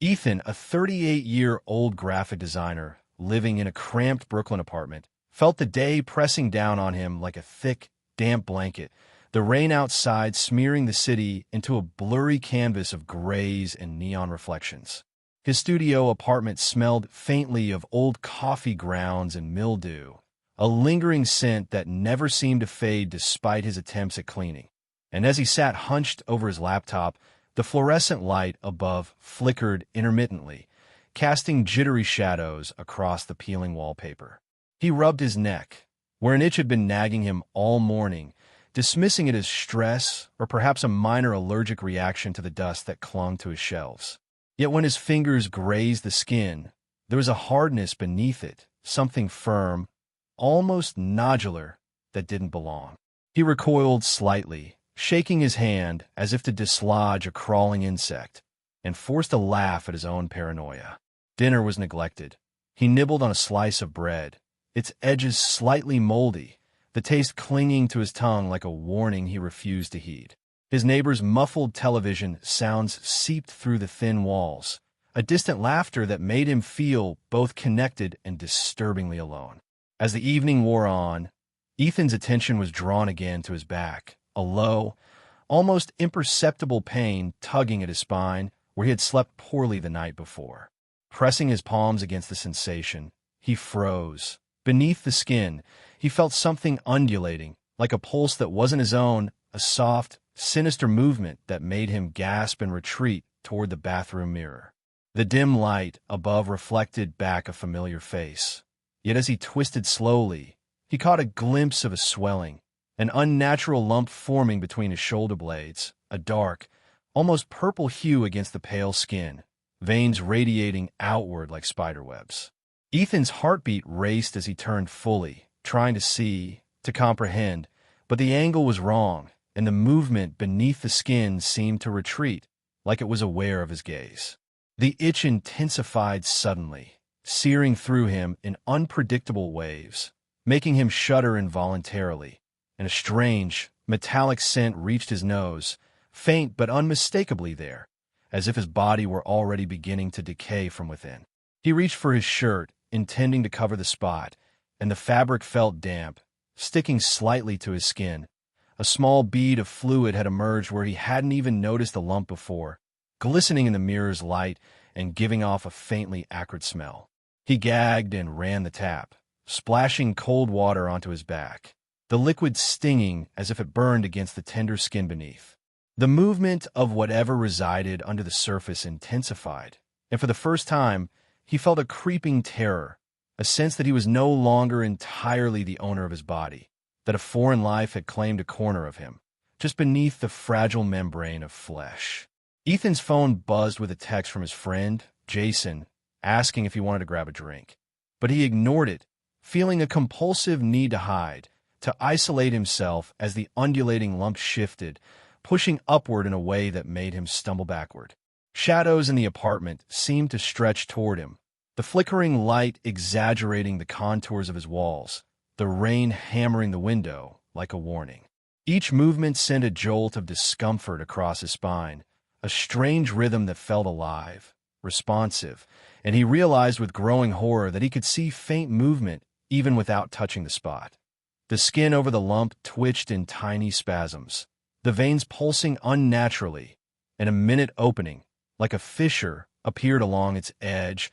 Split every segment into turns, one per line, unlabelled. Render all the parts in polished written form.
Ethan, a 38-year-old graphic designer living in a cramped Brooklyn apartment, felt the day pressing down on him like a thick, damp blanket, the rain outside smearing the city into a blurry canvas of grays and neon reflections. His studio apartment smelled faintly of old coffee grounds and mildew, a lingering scent that never seemed to fade despite his attempts at cleaning. And as he sat hunched over his laptop, the fluorescent light above flickered intermittently, casting jittery shadows across the peeling wallpaper. He rubbed his neck, where an itch had been nagging him all morning, dismissing it as stress or perhaps a minor allergic reaction to the dust that clung to his shelves. Yet when his fingers grazed the skin, there was a hardness beneath it, something firm, almost nodular, that didn't belong. He recoiled slightly, shaking his hand as if to dislodge a crawling insect, and forced a laugh at his own paranoia. Dinner was neglected. He nibbled on a slice of bread, its edges slightly moldy, the taste clinging to his tongue like a warning he refused to heed. His neighbor's muffled television sounds seeped through the thin walls, a distant laughter that made him feel both connected and disturbingly alone. As the evening wore on, Ethan's attention was drawn again to his back, a low, almost imperceptible pain tugging at his spine where he had slept poorly the night before. Pressing his palms against the sensation, he froze. Beneath the skin, he felt something undulating, like a pulse that wasn't his own, a soft, sinister movement that made him gasp and retreat toward the bathroom mirror. The dim light above reflected back a familiar face. Yet as he twisted slowly, he caught a glimpse of a swelling, an unnatural lump forming between his shoulder blades, a dark, almost purple hue against the pale skin, veins radiating outward like spiderwebs. Ethan's heartbeat raced as he turned fully, trying to see, to comprehend, but the angle was wrong, and the movement beneath the skin seemed to retreat, like it was aware of his gaze. The itch intensified suddenly, searing through him in unpredictable waves, making him shudder involuntarily, and a strange, metallic scent reached his nose, faint but unmistakably there, as if his body were already beginning to decay from within. He reached for his shirt, intending to cover the spot, and the fabric felt damp, sticking slightly to his skin. A small bead of fluid had emerged where he hadn't even noticed the lump before, glistening in the mirror's light and giving off a faintly acrid smell. He gagged and ran the tap, splashing cold water onto his back, the liquid stinging as if it burned against the tender skin beneath. The movement of whatever resided under the surface intensified, and for the first time, he felt a creeping terror, a sense that he was no longer entirely the owner of his body, that a foreign life had claimed a corner of him, just beneath the fragile membrane of flesh. Ethan's phone buzzed with a text from his friend, Jason, asking if he wanted to grab a drink. But he ignored it, feeling a compulsive need to hide, to isolate himself as the undulating lump shifted, pushing upward in a way that made him stumble backward. Shadows in the apartment seemed to stretch toward him, the flickering light exaggerating the contours of his walls, the rain hammering the window like a warning. Each movement sent a jolt of discomfort across his spine, a strange rhythm that felt alive, responsive, and he realized with growing horror that he could see faint movement even without touching the spot. The skin over the lump twitched in tiny spasms, the veins pulsing unnaturally, and a minute opening, like a fissure, appeared along its edge,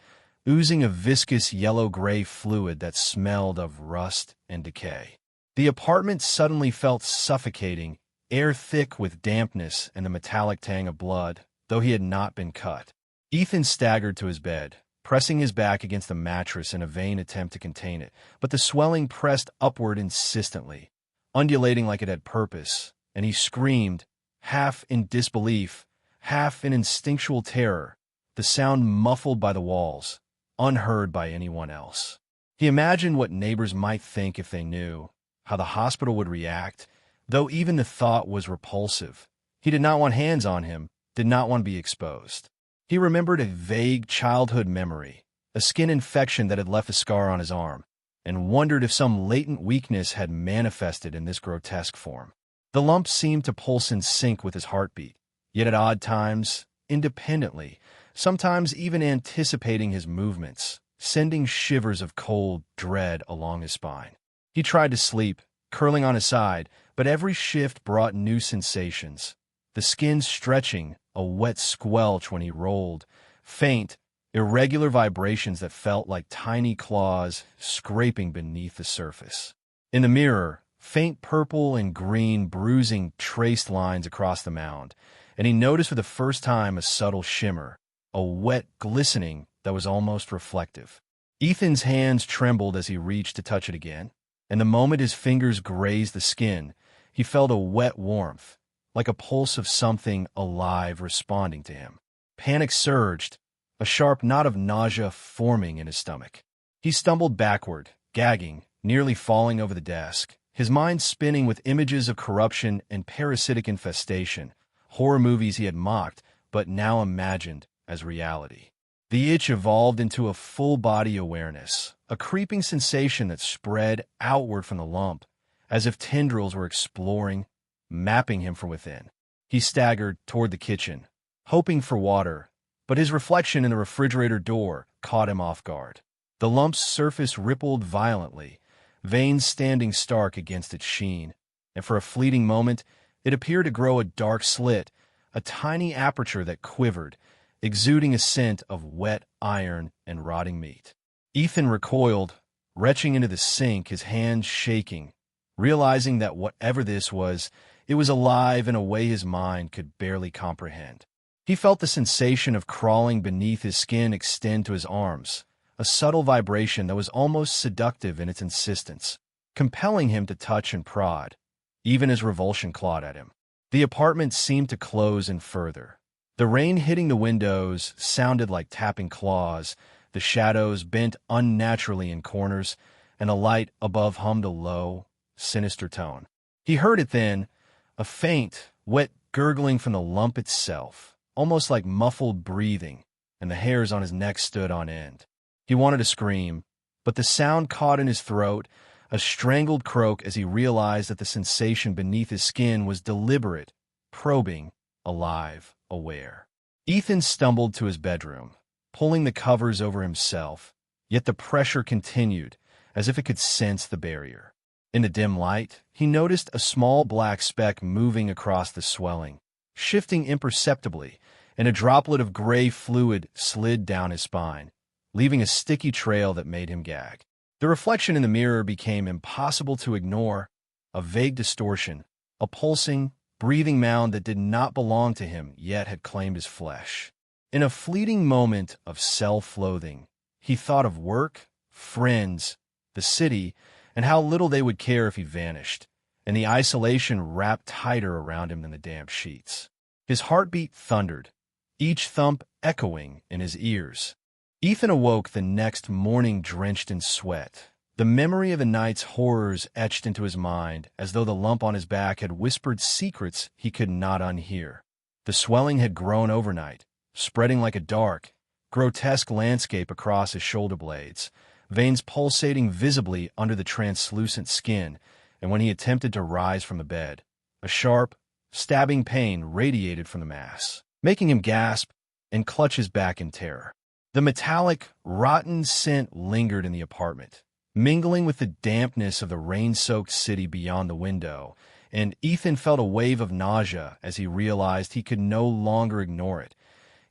oozing a viscous yellow-gray fluid that smelled of rust and decay. The apartment suddenly felt suffocating, air thick with dampness and the metallic tang of blood, though he had not been cut. Ethan staggered to his bed, pressing his back against the mattress in a vain attempt to contain it, but the swelling pressed upward insistently, undulating like it had purpose, and he screamed, half in disbelief, half in instinctual terror, the sound muffled by the walls, unheard by anyone else. He imagined what neighbors might think if they knew, how the hospital would react, though even the thought was repulsive. He did not want hands on him, did not want to be exposed. He remembered a vague childhood memory, a skin infection that had left a scar on his arm, and wondered if some latent weakness had manifested in this grotesque form. The lump seemed to pulse in sync with his heartbeat, yet at odd times, independently, sometimes even anticipating his movements, sending shivers of cold dread along his spine. He tried to sleep, curling on his side, but every shift brought new sensations. The skin stretching, a wet squelch when he rolled, faint, irregular vibrations that felt like tiny claws scraping beneath the surface. In the mirror, faint purple and green bruising traced lines across the mound, and he noticed for the first time a subtle shimmer, a wet glistening that was almost reflective. Ethan's hands trembled as he reached to touch it again, and the moment his fingers grazed the skin, he felt a wet warmth, like a pulse of something alive responding to him. Panic surged, a sharp knot of nausea forming in his stomach. He stumbled backward, gagging, nearly falling over the desk, his mind spinning with images of corruption and parasitic infestation, horror movies he had mocked but now imagined as reality. The itch evolved into a full-body awareness, a creeping sensation that spread outward from the lump, as if tendrils were exploring, mapping him from within. He staggered toward the kitchen, hoping for water, but his reflection in the refrigerator door caught him off guard. The lump's surface rippled violently, veins standing stark against its sheen, and for a fleeting moment it appeared to grow a dark slit, a tiny aperture that quivered, exuding a scent of wet iron and rotting meat. Ethan recoiled, retching into the sink, his hands shaking, realizing that whatever this was, it was alive in a way his mind could barely comprehend. He felt the sensation of crawling beneath his skin extend to his arms, a subtle vibration that was almost seductive in its insistence, compelling him to touch and prod, even as revulsion clawed at him. The apartment seemed to close in further. The rain hitting the windows sounded like tapping claws, the shadows bent unnaturally in corners, and the light above hummed a low, sinister tone. He heard it then, a faint, wet gurgling from the lump itself, almost like muffled breathing, and the hairs on his neck stood on end. He wanted to scream, but the sound caught in his throat, a strangled croak as he realized that the sensation beneath his skin was deliberate, probing, alive, aware. Ethan stumbled to his bedroom, pulling the covers over himself, yet the pressure continued, as if it could sense the barrier. In the dim light, he noticed a small black speck moving across the swelling, shifting imperceptibly, and a droplet of gray fluid slid down his spine, leaving a sticky trail that made him gag. The reflection in the mirror became impossible to ignore, a vague distortion, a pulsing, breathing mound that did not belong to him yet had claimed his flesh. In a fleeting moment of self-loathing, he thought of work, friends, the city, and how little they would care if he vanished, and the isolation wrapped tighter around him than the damp sheets. His heartbeat thundered, each thump echoing in his ears. Ethan awoke the next morning drenched in sweat, the memory of the night's horrors etched into his mind as though the lump on his back had whispered secrets he could not unhear. The swelling had grown overnight, spreading like a dark, grotesque landscape across his shoulder blades, veins pulsating visibly under the translucent skin, and when he attempted to rise from the bed, a sharp, stabbing pain radiated from the mass, making him gasp and clutch his back in terror. The metallic, rotten scent lingered in the apartment, mingling with the dampness of the rain-soaked city beyond the window, and Ethan felt a wave of nausea as he realized he could no longer ignore it.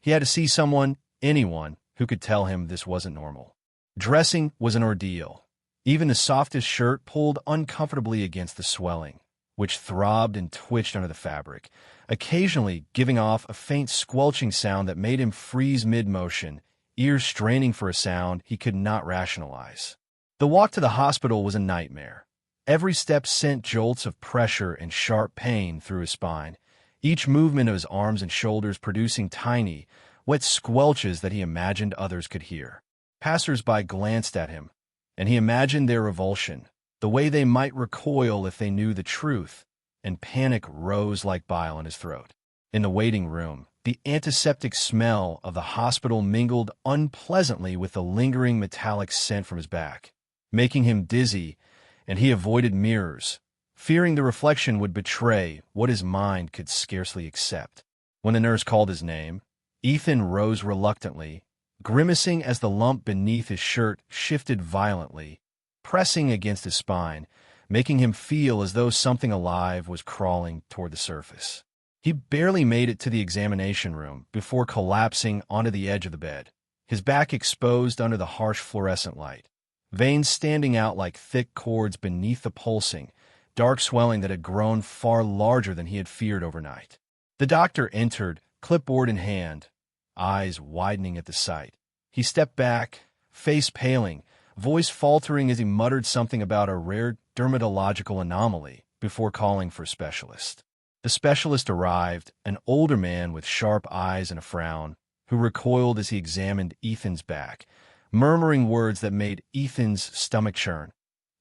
He had to see someone, anyone, who could tell him this wasn't normal. Dressing was an ordeal. Even the softest shirt pulled uncomfortably against the swelling, which throbbed and twitched under the fabric, occasionally giving off a faint squelching sound that made him freeze mid-motion, ears straining for a sound he could not rationalize. The walk to the hospital was a nightmare. Every step sent jolts of pressure and sharp pain through his spine, each movement of his arms and shoulders producing tiny, wet squelches that he imagined others could hear. Passers-by glanced at him, and he imagined their revulsion, the way they might recoil if they knew the truth, and panic rose like bile in his throat. In the waiting room, the antiseptic smell of the hospital mingled unpleasantly with the lingering metallic scent from his back, making him dizzy, and he avoided mirrors, fearing the reflection would betray what his mind could scarcely accept. When the nurse called his name, Ethan rose reluctantly, grimacing as the lump beneath his shirt shifted violently, pressing against his spine, making him feel as though something alive was crawling toward the surface. He barely made it to the examination room before collapsing onto the edge of the bed, his back exposed under the harsh fluorescent light, veins standing out like thick cords beneath the pulsing, dark swelling that had grown far larger than he had feared overnight. The doctor entered, clipboard in hand, eyes widening at the sight. He stepped back, face paling, voice faltering as he muttered something about a rare dermatological anomaly before calling for a specialist. The specialist arrived, an older man with sharp eyes and a frown, who recoiled as he examined Ethan's back, murmuring words that made Ethan's stomach churn.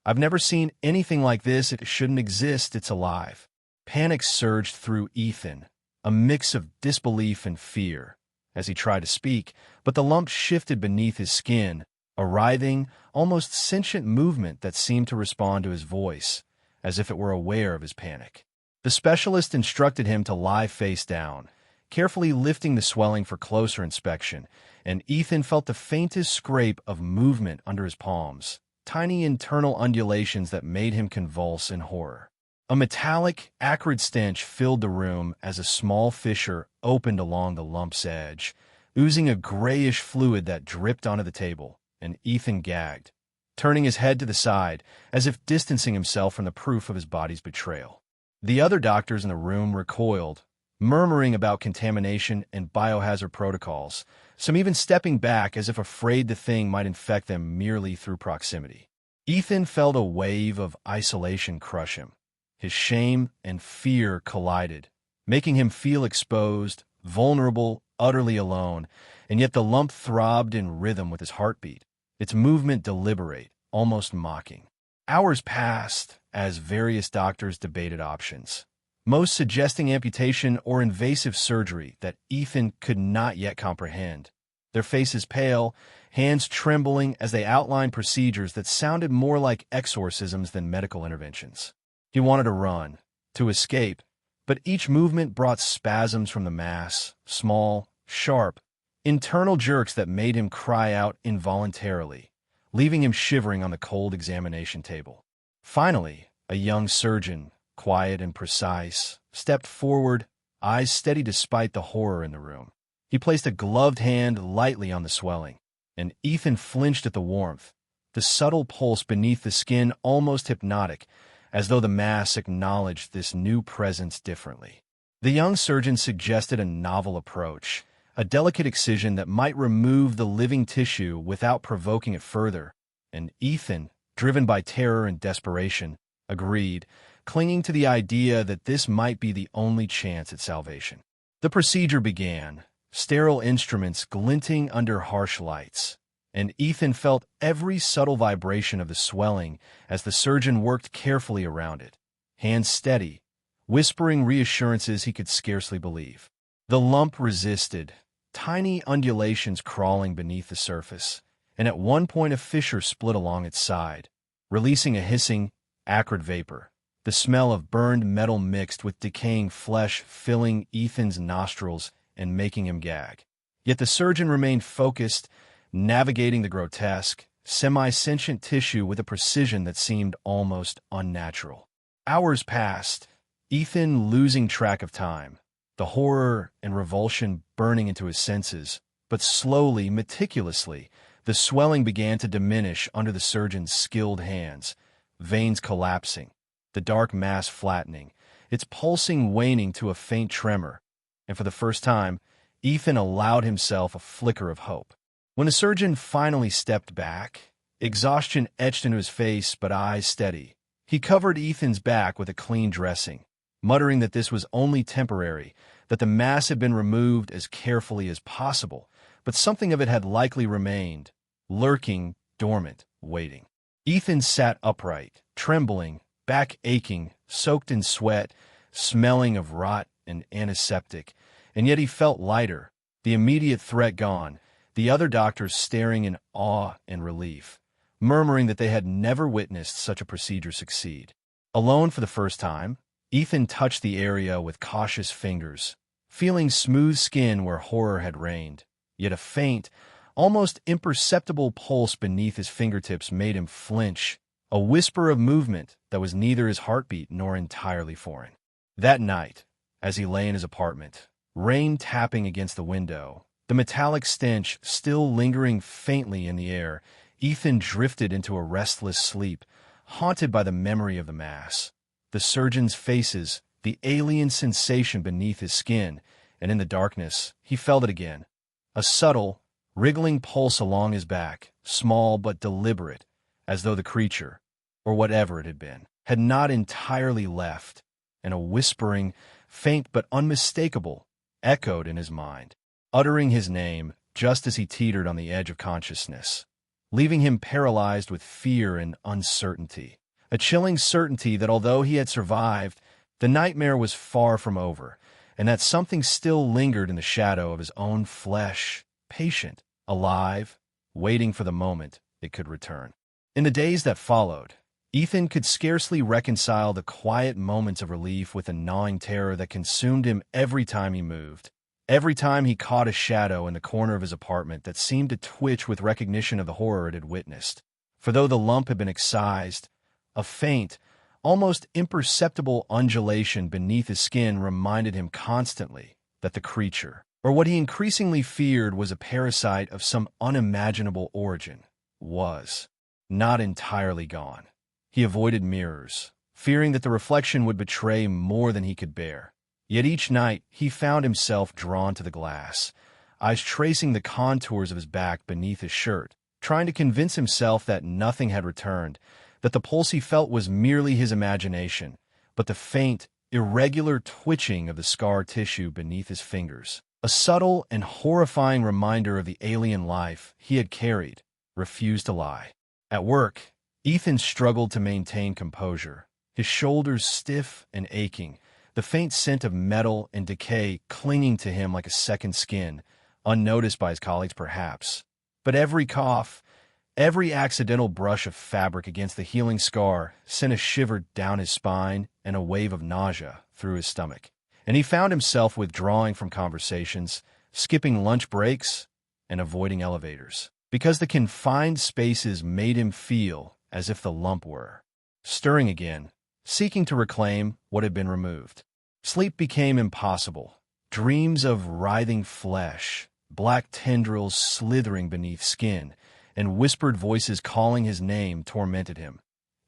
"I've never seen anything like this. It shouldn't exist. It's alive." Panic surged through Ethan, a mix of disbelief and fear, as he tried to speak, but the lump shifted beneath his skin, a writhing, almost sentient movement that seemed to respond to his voice, as if it were aware of his panic. The specialist instructed him to lie face down, carefully lifting the swelling for closer inspection, and Ethan felt the faintest scrape of movement under his palms, tiny internal undulations that made him convulse in horror. A metallic, acrid stench filled the room as a small fissure opened along the lump's edge, oozing a grayish fluid that dripped onto the table, and Ethan gagged, turning his head to the side as if distancing himself from the proof of his body's betrayal. The other doctors in the room recoiled, murmuring about contamination and biohazard protocols, some even stepping back as if afraid the thing might infect them merely through proximity. Ethan felt a wave of isolation crush him. His shame and fear collided, making him feel exposed, vulnerable, utterly alone, and yet the lump throbbed in rhythm with his heartbeat, its movement deliberate, almost mocking. Hours passed as various doctors debated options, most suggesting amputation or invasive surgery that Ethan could not yet comprehend. Their faces pale, hands trembling as they outlined procedures that sounded more like exorcisms than medical interventions. He wanted to run, to escape, but each movement brought spasms from the mass, small, sharp, internal jerks that made him cry out involuntarily, leaving him shivering on the cold examination table. Finally, a young surgeon, quiet and precise, stepped forward, eyes steady despite the horror in the room. He placed a gloved hand lightly on the swelling, and Ethan flinched at the warmth, the subtle pulse beneath the skin almost hypnotic, as though the mass acknowledged this new presence differently. The young surgeon suggested a novel approach, a delicate excision that might remove the living tissue without provoking it further, and Ethan, driven by terror and desperation, agreed, clinging to the idea that this might be the only chance at salvation. The procedure began, sterile instruments glinting under harsh lights, and Ethan felt every subtle vibration of the swelling as the surgeon worked carefully around it, hands steady, whispering reassurances he could scarcely believe. The lump resisted, tiny undulations crawling beneath the surface, and at one point a fissure split along its side, releasing a hissing, acrid vapor, the smell of burned metal mixed with decaying flesh filling Ethan's nostrils and making him gag. Yet the surgeon remained focused, navigating the grotesque, semi-sentient tissue with a precision that seemed almost unnatural. Hours passed, Ethan losing track of time, the horror and revulsion burning into his senses, but slowly, meticulously, the swelling began to diminish under the surgeon's skilled hands, veins collapsing, the dark mass flattening, its pulsing waning to a faint tremor, and for the first time, Ethan allowed himself a flicker of hope. When the surgeon finally stepped back, exhaustion etched into his face but eyes steady, he covered Ethan's back with a clean dressing, muttering that this was only temporary, that the mass had been removed as carefully as possible, but something of it had likely remained, lurking, dormant, waiting. Ethan sat upright, trembling, back aching, soaked in sweat, smelling of rot and antiseptic, and yet he felt lighter, the immediate threat gone, the other doctors staring in awe and relief, murmuring that they had never witnessed such a procedure succeed. Alone for the first time, Ethan touched the area with cautious fingers, feeling smooth skin where horror had reigned. Yet a faint, almost imperceptible pulse beneath his fingertips made him flinch, a whisper of movement that was neither his heartbeat nor entirely foreign. That night, as he lay in his apartment, rain tapping against the window, the metallic stench still lingering faintly in the air, Ethan drifted into a restless sleep, haunted by the memory of the mass, the surgeons' faces, the alien sensation beneath his skin, and in the darkness, he felt it again. A subtle, wriggling pulse along his back, small but deliberate, as though the creature, or whatever it had been, had not entirely left, and a whispering, faint but unmistakable, echoed in his mind, uttering his name just as he teetered on the edge of consciousness, leaving him paralyzed with fear and uncertainty. A chilling certainty that although he had survived, the nightmare was far from over, and that something still lingered in the shadow of his own flesh, patient, alive, waiting for the moment it could return. In the days that followed, Ethan could scarcely reconcile the quiet moments of relief with the gnawing terror that consumed him every time he moved. Every time he caught a shadow in the corner of his apartment that seemed to twitch with recognition of the horror it had witnessed. For though the lump had been excised, a faint, almost imperceptible undulation beneath his skin reminded him constantly that the creature, or what he increasingly feared was a parasite of some unimaginable origin, was not entirely gone. He avoided mirrors, fearing that the reflection would betray more than he could bear. Yet each night he found himself drawn to the glass, eyes tracing the contours of his back beneath his shirt, trying to convince himself that nothing had returned, that the pulse he felt was merely his imagination, but the faint, irregular twitching of the scar tissue beneath his fingers, a subtle and horrifying reminder of the alien life he had carried, refused to lie. At work, Ethan struggled to maintain composure, his shoulders stiff and aching, the faint scent of metal and decay clinging to him like a second skin, unnoticed by his colleagues perhaps. But every cough, every accidental brush of fabric against the healing scar sent a shiver down his spine and a wave of nausea through his stomach. And he found himself withdrawing from conversations, skipping lunch breaks, and avoiding elevators, because the confined spaces made him feel as if the lump were stirring again, seeking to reclaim what had been removed. Sleep became impossible. Dreams of writhing flesh, black tendrils slithering beneath skin, and whispered voices calling his name tormented him,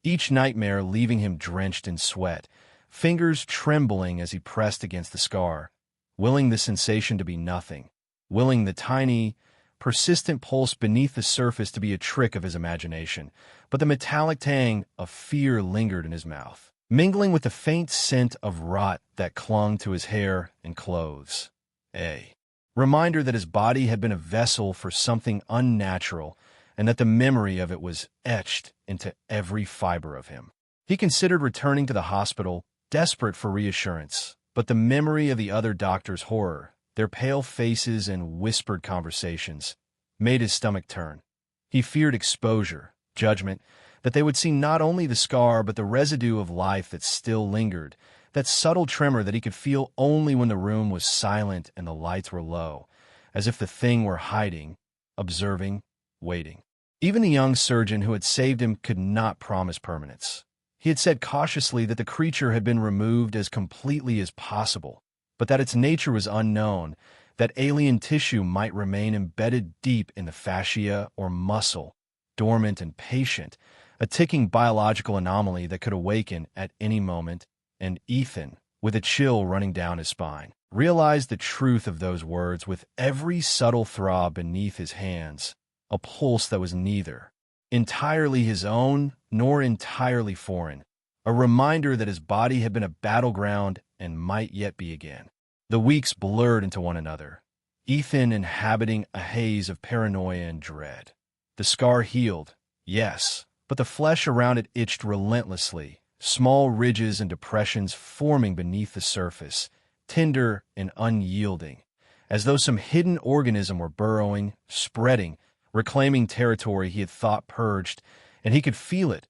each nightmare leaving him drenched in sweat, fingers trembling as he pressed against the scar, willing the sensation to be nothing, willing the tiny, persistent pulse beneath the surface to be a trick of his imagination. But the metallic tang of fear lingered in his mouth, mingling with the faint scent of rot that clung to his hair and clothes. A reminder that his body had been a vessel for something unnatural, and that the memory of it was etched into every fiber of him. He considered returning to the hospital, desperate for reassurance, but the memory of the other doctors' horror, their pale faces and whispered conversations, made his stomach turn. He feared exposure, judgment, that they would see not only the scar but the residue of life that still lingered, that subtle tremor that he could feel only when the room was silent and the lights were low, as if the thing were hiding, observing, waiting. Even the young surgeon who had saved him could not promise permanence. He had said cautiously that the creature had been removed as completely as possible, but that its nature was unknown, that alien tissue might remain embedded deep in the fascia or muscle, dormant and patient, a ticking biological anomaly that could awaken at any moment, and Ethan, with a chill running down his spine, realized the truth of those words with every subtle throb beneath his hands, a pulse that was neither entirely his own nor entirely foreign, a reminder that his body had been a battleground and might yet be again. The weeks blurred into one another, Ethan inhabiting a haze of paranoia and dread. The scar healed, yes, but the flesh around it itched relentlessly, small ridges and depressions forming beneath the surface, tender and unyielding, as though some hidden organism were burrowing, spreading, reclaiming territory he had thought purged, and he could feel it,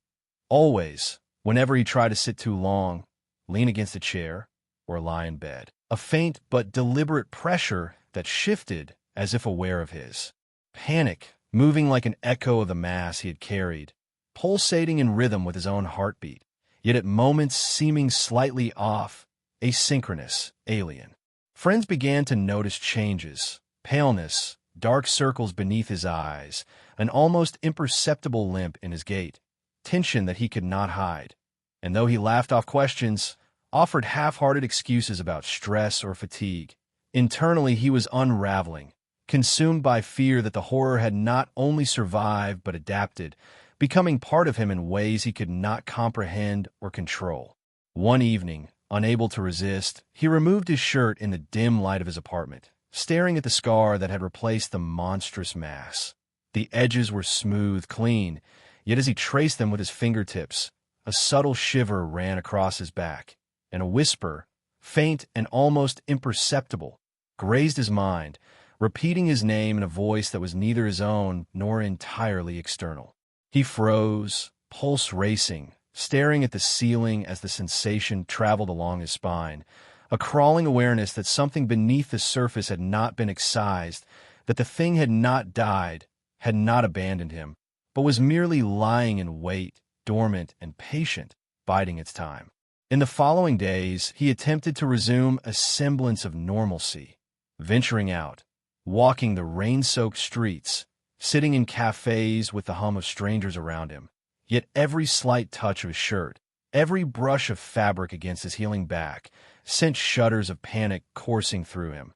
always, whenever he tried to sit too long, lean against a chair, or lie in bed. a faint but deliberate pressure that shifted as if aware of his. Panic, moving like an echo of the mass he had carried, pulsating in rhythm with his own heartbeat, yet at moments seeming slightly off, asynchronous, alien. Friends began to notice changes: paleness, dark circles beneath his eyes, an almost imperceptible limp in his gait, tension that he could not hide. And though he laughed off questions, offered half-hearted excuses about stress or fatigue, internally he was unraveling, consumed by fear that the horror had not only survived but adapted, becoming part of him in ways he could not comprehend or control. One evening, unable to resist, he removed his shirt in the dim light of his apartment, staring at the scar that had replaced the monstrous mass. The edges were smooth, clean, yet as he traced them with his fingertips, a subtle shiver ran across his back, and a whisper, faint and almost imperceptible, grazed his mind, repeating his name in a voice that was neither his own nor entirely external. He froze, pulse racing, staring at the ceiling as the sensation traveled along his spine, a crawling awareness that something beneath the surface had not been excised, that the thing had not died, had not abandoned him, but was merely lying in wait, dormant and patient, biding its time. In the following days, he attempted to resume a semblance of normalcy, venturing out, walking the rain-soaked streets, sitting in cafes with the hum of strangers around him. Yet every slight touch of his shirt, every brush of fabric against his healing back, sent shudders of panic coursing through him.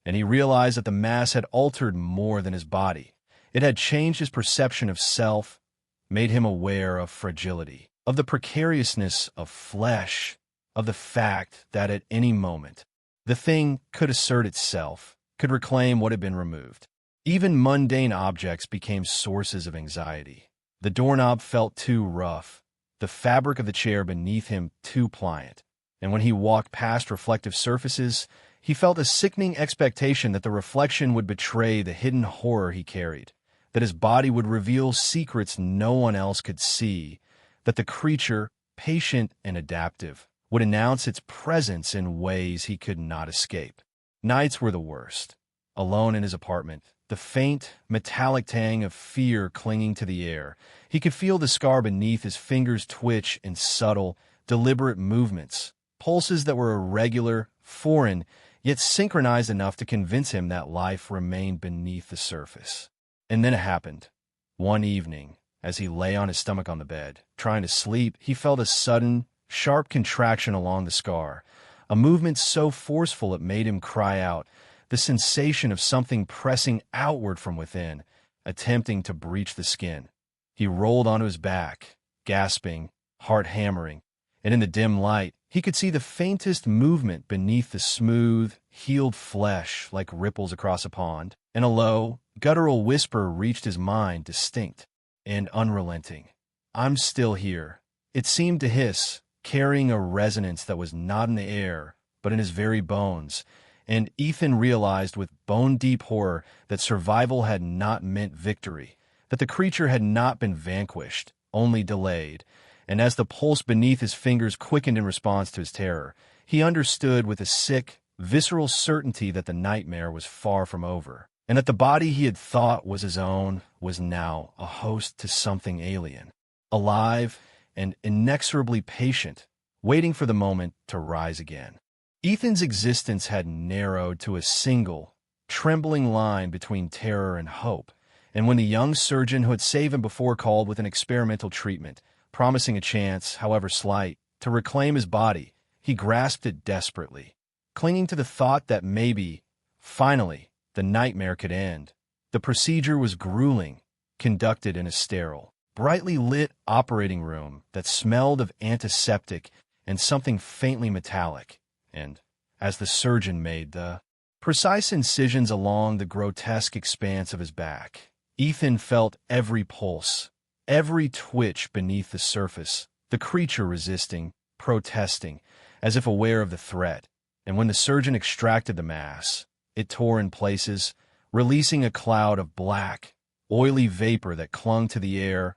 And he realized that the mass had altered more than his body. It had changed his perception of self, made him aware of fragility, of the precariousness of flesh, of the fact that at any moment, the thing could assert itself, could reclaim what had been removed. Even mundane objects became sources of anxiety. The doorknob felt too rough, the fabric of the chair beneath him too pliant, and when he walked past reflective surfaces, he felt a sickening expectation that the reflection would betray the hidden horror he carried, that his body would reveal secrets no one else could see, that the creature, patient and adaptive, would announce its presence in ways he could not escape. Nights were the worst. Alone in his apartment, the faint, metallic tang of fear clinging to the air, he could feel the scar beneath his fingers twitch in subtle, deliberate movements, pulses that were irregular, foreign, yet synchronized enough to convince him that life remained beneath the surface. And then it happened. One evening, as he lay on his stomach on the bed, trying to sleep, he felt a sudden, sharp contraction along the scar, a movement so forceful it made him cry out, the sensation of something pressing outward from within, attempting to breach the skin. He rolled onto his back, gasping, heart hammering, and in the dim light, he could see the faintest movement beneath the smooth, healed flesh like ripples across a pond, and a low, guttural whisper reached his mind, distinct and unrelenting. "I'm still here." It seemed to hiss, carrying a resonance that was not in the air, but in his very bones, and Ethan realized with bone-deep horror that survival had not meant victory, that the creature had not been vanquished, only delayed, and as the pulse beneath his fingers quickened in response to his terror, he understood with a sick, visceral certainty that the nightmare was far from over, and that the body he had thought was his own was now a host to something alien, alive and inexorably patient, waiting for the moment to rise again. Ethan's existence had narrowed to a single, trembling line between terror and hope, and when the young surgeon who had saved him before called with an experimental treatment, promising a chance, however slight, to reclaim his body, he grasped it desperately, clinging to the thought that maybe, finally, the nightmare could end. The procedure was grueling, conducted in a sterile, brightly lit operating room that smelled of antiseptic and something faintly metallic, and, as the surgeon made the precise incisions along the grotesque expanse of his back, Ethan felt every pulse, every twitch beneath the surface, the creature resisting, protesting, as if aware of the threat, and when the surgeon extracted the mass, it tore in places, releasing a cloud of black, oily vapor that clung to the air,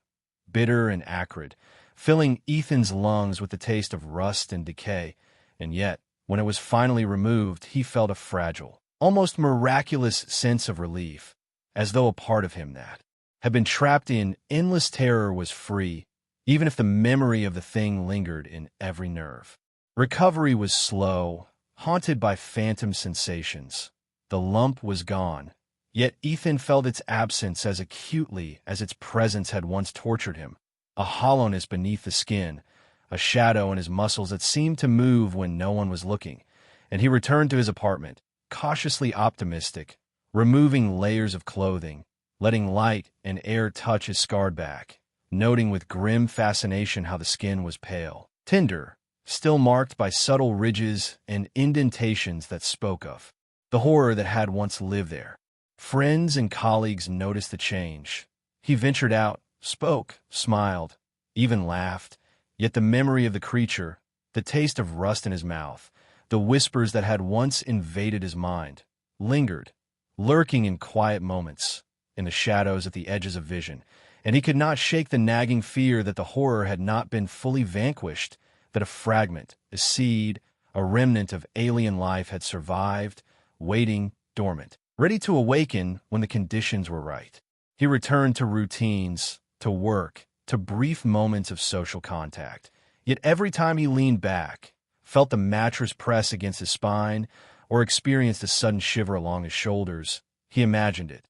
bitter and acrid, filling Ethan's lungs with the taste of rust and decay, and yet, When it was finally removed, he felt a fragile, almost miraculous sense of relief, as though a part of him that had been trapped in endless terror was free, even if the memory of the thing lingered in every nerve. Recovery was slow, haunted by phantom sensations. The lump was gone, yet Ethan felt its absence as acutely as its presence had once tortured him. A hollowness beneath the skin, a shadow in his muscles that seemed to move when no one was looking, and he returned to his apartment, cautiously optimistic, removing layers of clothing, letting light and air touch his scarred back, noting with grim fascination how the skin was pale, tender, still marked by subtle ridges and indentations that spoke of the horror that had once lived there. Friends and colleagues noticed the change. He ventured out, spoke, smiled, even laughed, yet the memory of the creature, the taste of rust in his mouth, the whispers that had once invaded his mind, lingered, lurking in quiet moments, in the shadows at the edges of vision, and he could not shake the nagging fear that the horror had not been fully vanquished, that a fragment, a seed, a remnant of alien life had survived, waiting dormant, ready to awaken when the conditions were right. He returned to routines, to work, to brief moments of social contact. Yet every time he leaned back, felt the mattress press against his spine, or experienced a sudden shiver along his shoulders, he imagined it.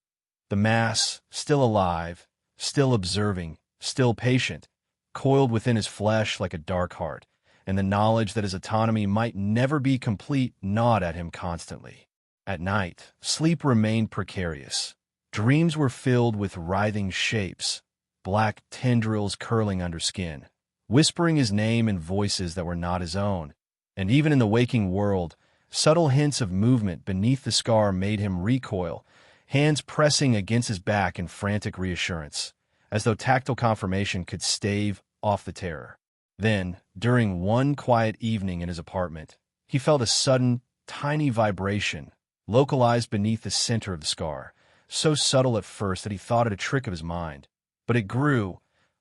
The mass, still alive, still observing, still patient, coiled within his flesh like a dark heart, and the knowledge that his autonomy might never be complete gnawed at him constantly. At night, sleep remained precarious. Dreams were filled with writhing shapes, black tendrils curling under skin, whispering his name in voices that were not his own. And even in the waking world, subtle hints of movement beneath the scar made him recoil, hands pressing against his back in frantic reassurance, as though tactile confirmation could stave off the terror. Then, during one quiet evening in his apartment, he felt a sudden, tiny vibration, localized beneath the center of the scar, so subtle at first that he thought it a trick of his mind. But it grew,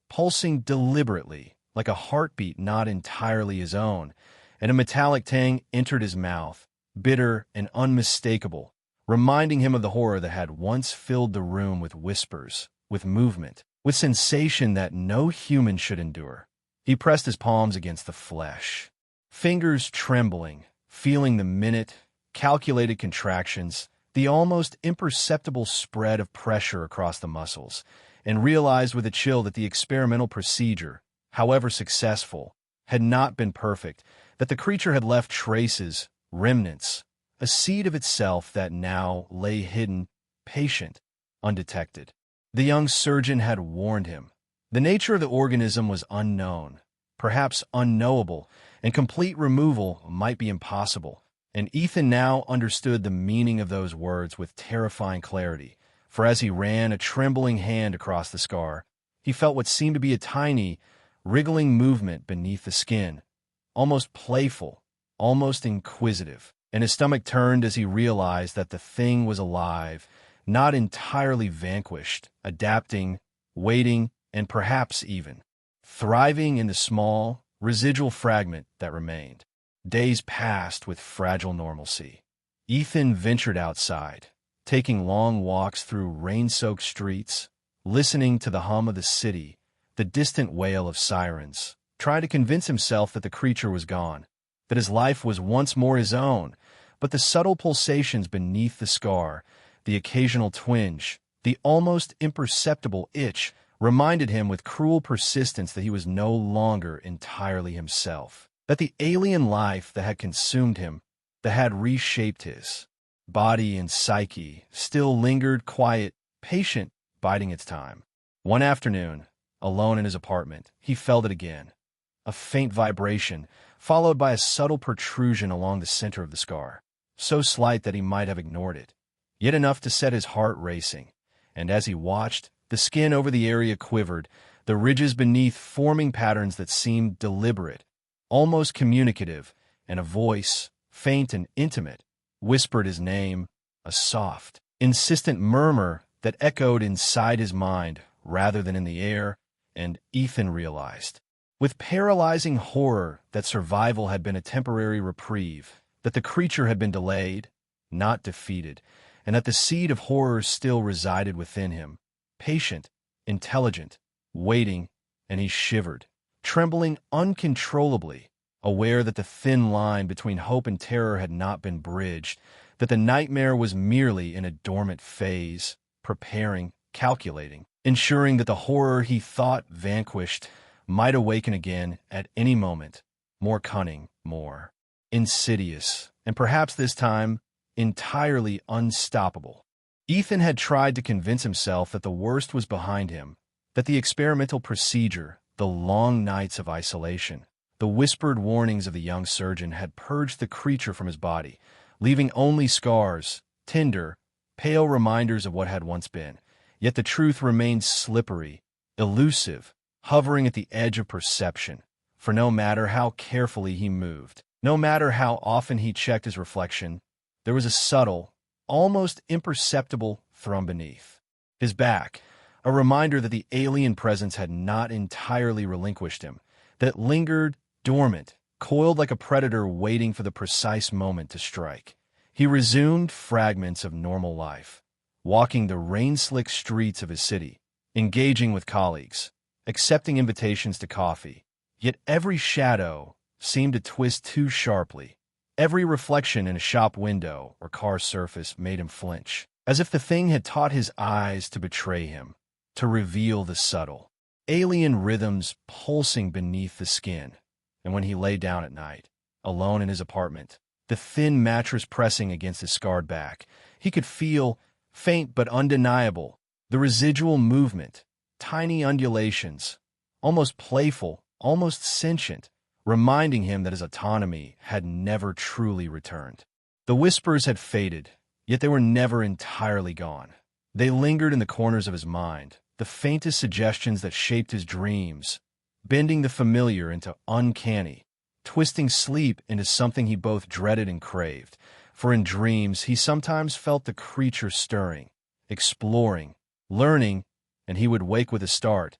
pulsing deliberately, like a heartbeat not entirely his own, and a metallic tang entered his mouth, bitter and unmistakable, reminding him of the horror that had once filled the room with whispers, with movement, with sensation that no human should endure. He pressed his palms against the flesh, fingers trembling, feeling the minute, calculated contractions, the almost imperceptible spread of pressure across the muscles, and realized with a chill that the experimental procedure, however successful, had not been perfect, that the creature had left traces, remnants, a seed of itself that now lay hidden, patient, undetected. The young surgeon had warned him. The nature of the organism was unknown, perhaps unknowable, and complete removal might be impossible. And Ethan now understood the meaning of those words with terrifying clarity, for as he ran a trembling hand across the scar, he felt what seemed to be a tiny, wriggling movement beneath the skin, almost playful, almost inquisitive, and his stomach turned as he realized that the thing was alive, not entirely vanquished, adapting, waiting, and perhaps even thriving in the small, residual fragment that remained. Days passed with fragile normalcy. Ethan ventured outside, taking long walks through rain-soaked streets, listening to the hum of the city, the distant wail of sirens, trying to convince himself that the creature was gone, that his life was once more his own. But the subtle pulsations beneath the scar, the occasional twinge, the almost imperceptible itch, reminded him with cruel persistence that he was no longer entirely himself, that the alien life that had consumed him, that had reshaped his body and psyche, still lingered quiet, patient, biding its time. One afternoon, alone in his apartment, he felt it again, a faint vibration, followed by a subtle protrusion along the center of the scar, so slight that he might have ignored it, yet enough to set his heart racing. And as he watched, the skin over the area quivered, the ridges beneath forming patterns that seemed deliberate, almost communicative, and a voice, faint and intimate, whispered his name, a soft, insistent murmur that echoed inside his mind rather than in the air, and Ethan realized, with paralyzing horror, that survival had been a temporary reprieve, that the creature had been delayed, not defeated, and that the seed of horror still resided within him, patient, intelligent, waiting, and he shivered, trembling uncontrollably, aware that the thin line between hope and terror had not been bridged, that the nightmare was merely in a dormant phase, preparing, calculating, ensuring that the horror he thought vanquished might awaken again at any moment, more cunning, more insidious, and perhaps this time entirely unstoppable. Ethan had tried to convince himself that the worst was behind him, that the experimental procedure, the long nights of isolation, the whispered warnings of the young surgeon had purged the creature from his body, leaving only scars, tender, pale reminders of what had once been. Yet the truth remained slippery, elusive, hovering at the edge of perception, for no matter how carefully he moved, no matter how often he checked his reflection, there was a subtle, almost imperceptible thrum beneath his back, a reminder that the alien presence had not entirely relinquished him, that it lingered dormant, coiled like a predator waiting for the precise moment to strike. He resumed fragments of normal life, walking the rain-slick streets of his city, engaging with colleagues, accepting invitations to coffee. Yet every shadow seemed to twist too sharply. Every reflection in a shop window or car surface made him flinch, as if the thing had taught his eyes to betray him, to reveal the subtle, alien rhythms pulsing beneath the skin. And when he lay down at night, alone in his apartment, the thin mattress pressing against his scarred back, he could feel, faint but undeniable, the residual movement, tiny undulations, almost playful, almost sentient, reminding him that his autonomy had never truly returned. The whispers had faded, yet they were never entirely gone. They lingered in the corners of his mind, the faintest suggestions that shaped his dreams, bending the familiar into uncanny, twisting sleep into something he both dreaded and craved. For in dreams he sometimes felt the creature stirring, exploring, learning, and he would wake with a start,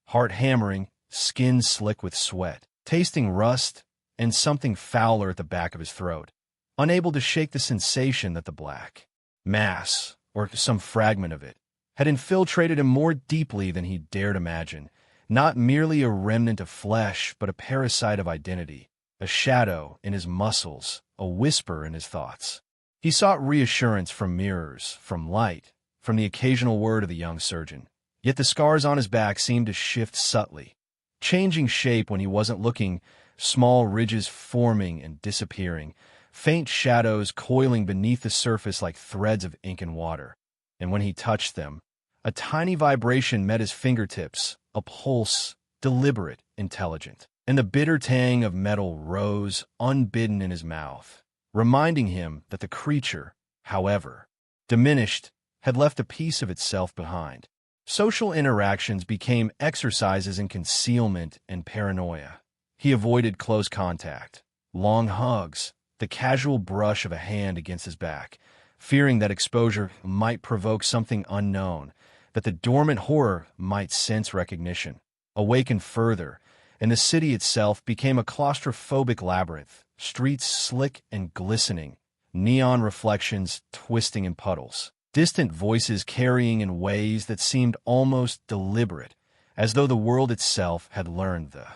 heart hammering, skin slick with sweat, tasting rust and something fouler at the back of his throat, unable to shake the sensation that the black mass, or some fragment of it, had infiltrated him more deeply than he dared imagine, not merely a remnant of flesh, but a parasite of identity, a shadow in his muscles, a whisper in his thoughts. He sought reassurance from mirrors, from light, from the occasional word of the young surgeon. Yet the scars on his back seemed to shift subtly, changing shape when he wasn't looking, small ridges forming and disappearing, faint shadows coiling beneath the surface like threads of ink and water. And when he touched them, a tiny vibration met his fingertips, a pulse, deliberate, intelligent, and the bitter tang of metal rose unbidden in his mouth, reminding him that the creature, however diminished, had left a piece of itself behind. Social interactions became exercises in concealment and paranoia. He avoided close contact, long hugs, the casual brush of a hand against his back, fearing that exposure might provoke something unknown, that the dormant horror might sense recognition, awaken further, and the city itself became a claustrophobic labyrinth, streets slick and glistening, neon reflections twisting in puddles, distant voices carrying in ways that seemed almost deliberate, as though the world itself had learned the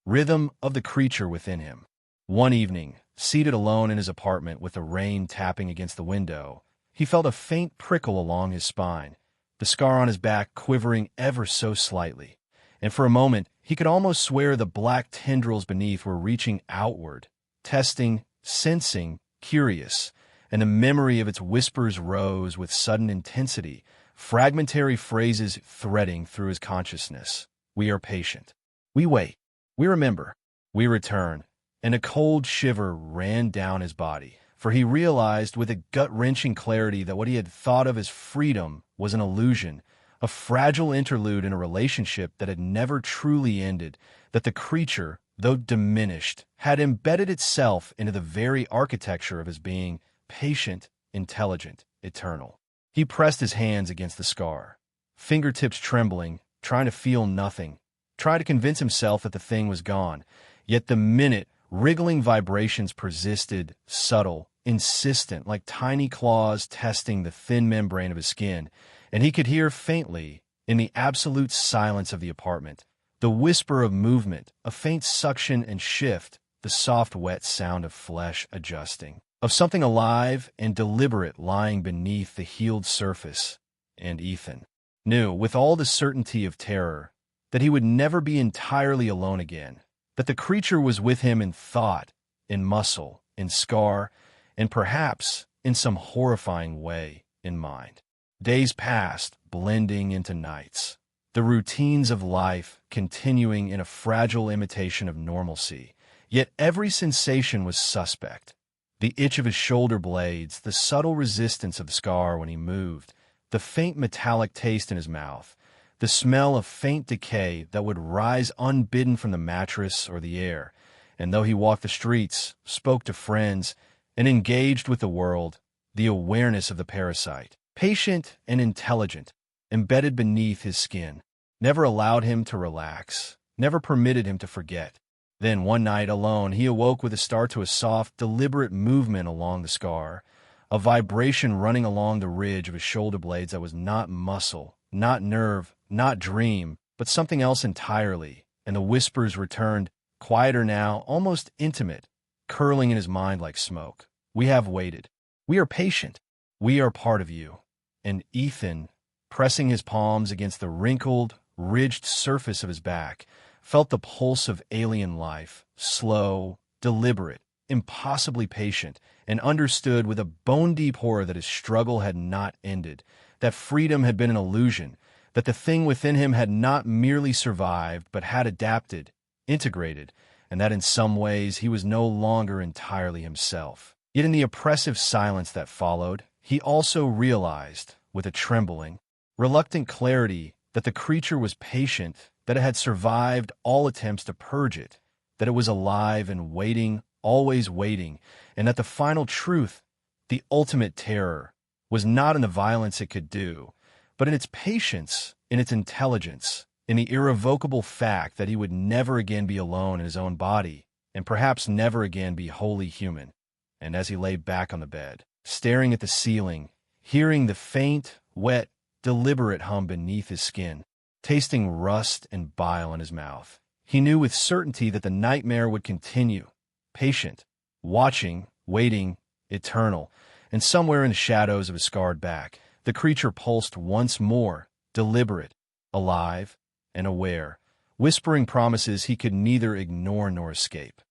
rhythm of the creature within him. One evening, seated alone in his apartment with the rain tapping against the window, he felt a faint prickle along his spine, the scar on his back quivering ever so slightly, and for a moment he could almost swear the black tendrils beneath were reaching outward, testing, sensing, curious, and the memory of its whispers rose with sudden intensity, fragmentary phrases threading through his consciousness. We are patient. We wait. We remember. We return. And a cold shiver ran down his body, for he realized with a gut-wrenching clarity that what he had thought of as freedom was an illusion, a fragile interlude in a relationship that had never truly ended, that the creature, though diminished, had embedded itself into the very architecture of his being, patient, intelligent, eternal. He pressed his hands against the scar, fingertips trembling, trying to feel nothing, trying to convince himself that the thing was gone. Yet the minute Wriggling vibrations persisted, subtle, insistent, like tiny claws testing the thin membrane of his skin, and he could hear faintly, in the absolute silence of the apartment, the whisper of movement, a faint suction and shift, the soft, wet sound of flesh adjusting, of something alive and deliberate lying beneath the healed surface. And Ethan knew, with all the certainty of terror, that he would never be entirely alone again, that the creature was with him in thought, in muscle, in scar, and perhaps, in some horrifying way, in mind. Days passed, blending into nights, the routines of life continuing in a fragile imitation of normalcy, yet every sensation was suspect. The itch of his shoulder blades, the subtle resistance of the scar when he moved, the faint metallic taste in his mouth, the smell of faint decay that would rise unbidden from the mattress or the air. And though he walked the streets, spoke to friends, and engaged with the world, the awareness of the parasite, patient and intelligent, embedded beneath his skin, never allowed him to relax, never permitted him to forget. Then one night alone, he awoke with a start to a soft, deliberate movement along the scar, a vibration running along the ridge of his shoulder blades that was not muscle, not nerve, not dream, but something else entirely, and the whispers returned, quieter now, almost intimate, curling in his mind like smoke. We have waited. We are patient. We are part of you. And Ethan, pressing his palms against the wrinkled, ridged surface of his back, felt the pulse of alien life, slow, deliberate, impossibly patient, and understood with a bone-deep horror that his struggle had not ended, that freedom had been an illusion, that the thing within him had not merely survived, but had adapted, integrated, and that in some ways he was no longer entirely himself. Yet in the oppressive silence that followed, he also realized, with a trembling, reluctant clarity, that the creature was patient, that it had survived all attempts to purge it, that it was alive and waiting, always waiting, and that the final truth, the ultimate terror, was not in the violence it could do, but in its patience, in its intelligence, in the irrevocable fact that he would never again be alone in his own body, and perhaps never again be wholly human. And as he lay back on the bed, staring at the ceiling, hearing the faint, wet, deliberate hum beneath his skin, tasting rust and bile in his mouth, he knew with certainty that the nightmare would continue, patient, watching, waiting, eternal, and somewhere in the shadows of his scarred back, the creature pulsed once more, deliberate, alive, and aware, whispering promises he could neither ignore nor escape.